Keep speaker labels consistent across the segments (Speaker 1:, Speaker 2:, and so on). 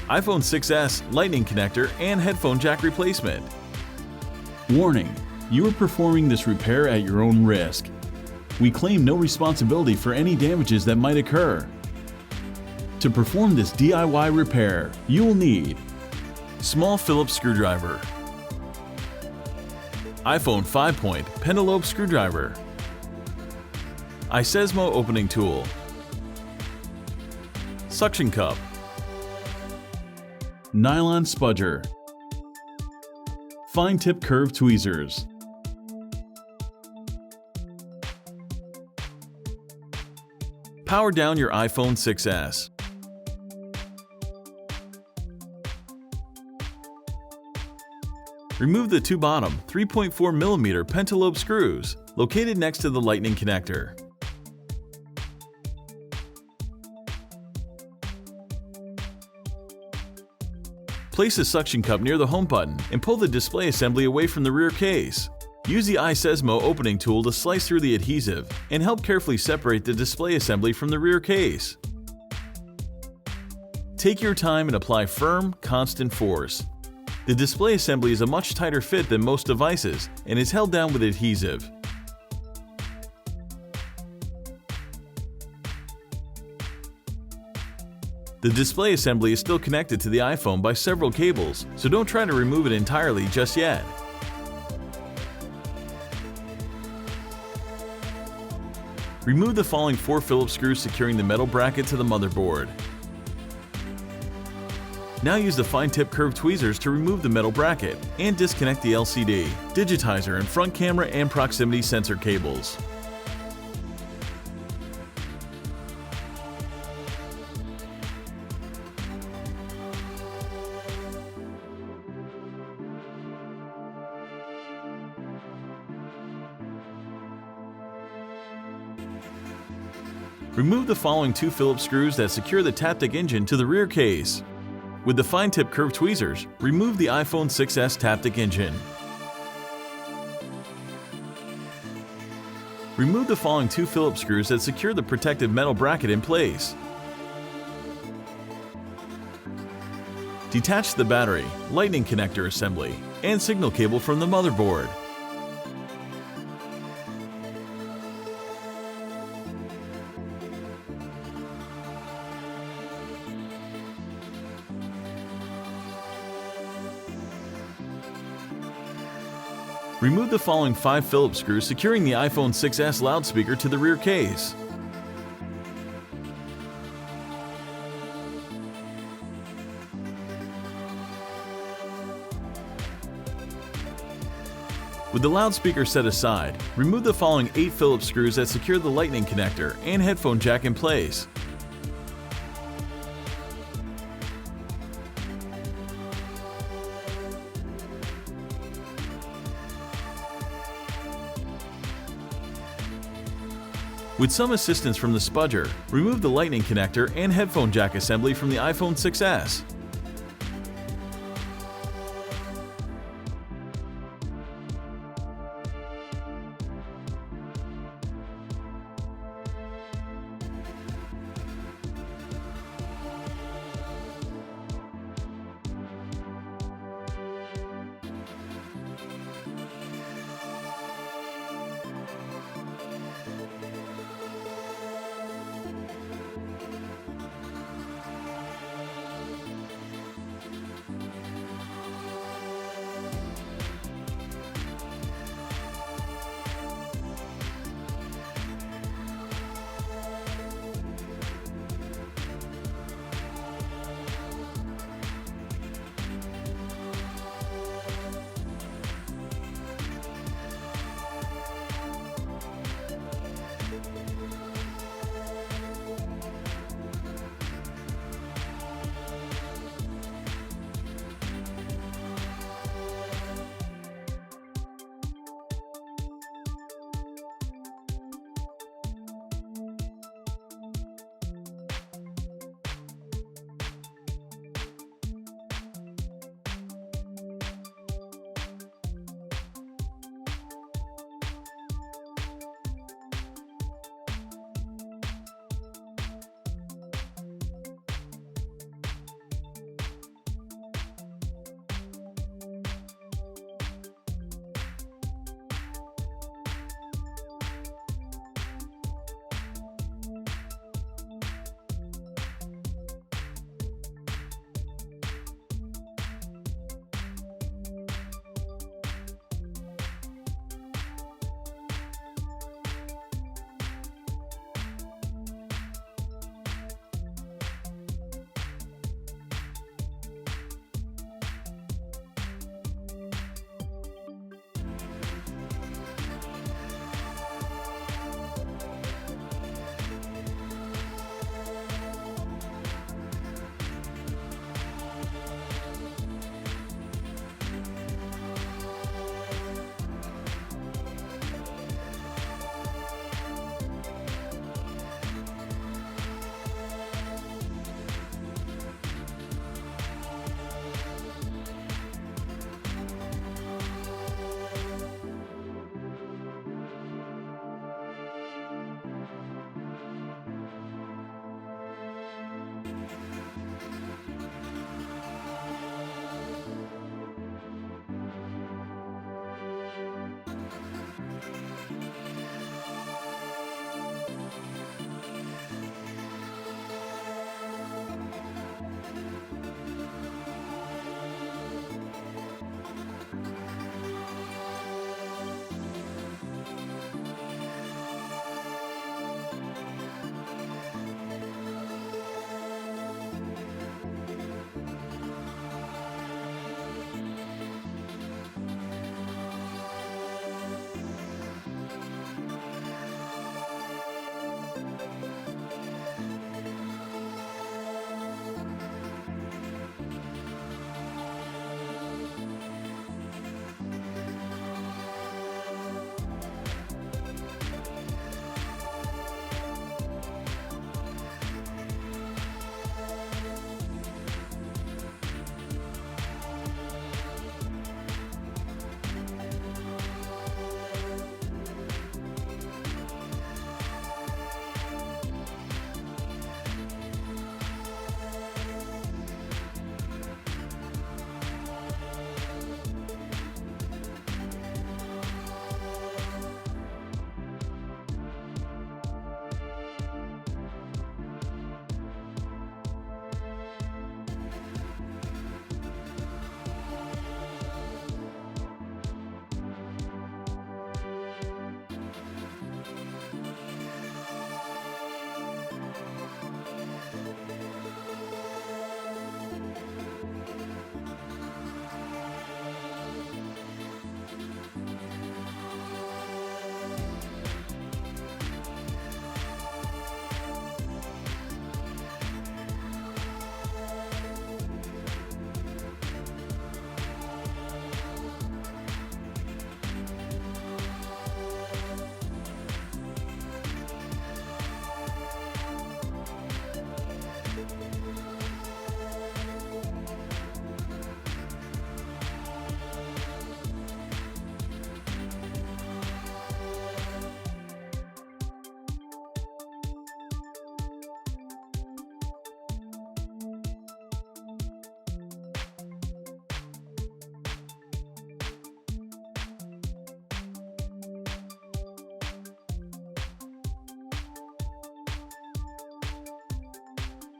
Speaker 1: iPhone 6s lightning connector and headphone jack replacement.
Speaker 2: Warning: you are performing this repair at your own risk. We claim no responsibility for any damages that might occur. To perform this DIY repair, you will need
Speaker 1: Small Phillips screwdriver, iPhone 5-point pentalobe screwdriver, iSesmo opening tool, suction cup,
Speaker 2: nylon spudger, fine tip curved tweezers,
Speaker 1: power down your iPhone 6s. Remove the two bottom 3.4mm pentalobe screws located next to the lightning connector. Place the suction cup near the home button and pull the display assembly away from the rear case. Use the iSesmo opening tool to slice through the adhesive and help carefully separate the display assembly from the rear case. Take your time and apply firm, constant force. The display assembly is a much tighter fit than most devices and is held down with adhesive. The display assembly is still connected to the iPhone by several cables, so don't try to remove it entirely just yet. Remove the following 4 Phillips screws securing the metal bracket to the motherboard. Now use the fine tip curved tweezers to remove the metal bracket and disconnect the LCD, digitizer and front camera and proximity sensor cables. Remove the following 2 Phillips screws that secure the Taptic engine to the rear case. With the fine tip curved tweezers, remove the iPhone 6s Taptic engine. Remove the following 2 Phillips screws that secure the protective metal bracket in place. Detach the battery, lightning connector assembly, and signal cable from the motherboard. Remove the following 5 Phillips screws securing the iPhone 6s loudspeaker to the rear case. With the loudspeaker set aside, remove the following 8 Phillips screws that secure the lightning connector and headphone jack in place. With some assistance from the spudger, remove the lightning connector and headphone jack assembly from the iPhone 6s.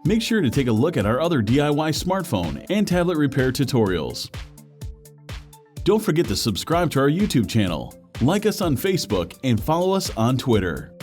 Speaker 2: Make sure to take a look at our other DIY smartphone and tablet repair tutorials. Don't forget to subscribe to our YouTube channel, like us on Facebook, and follow us on Twitter.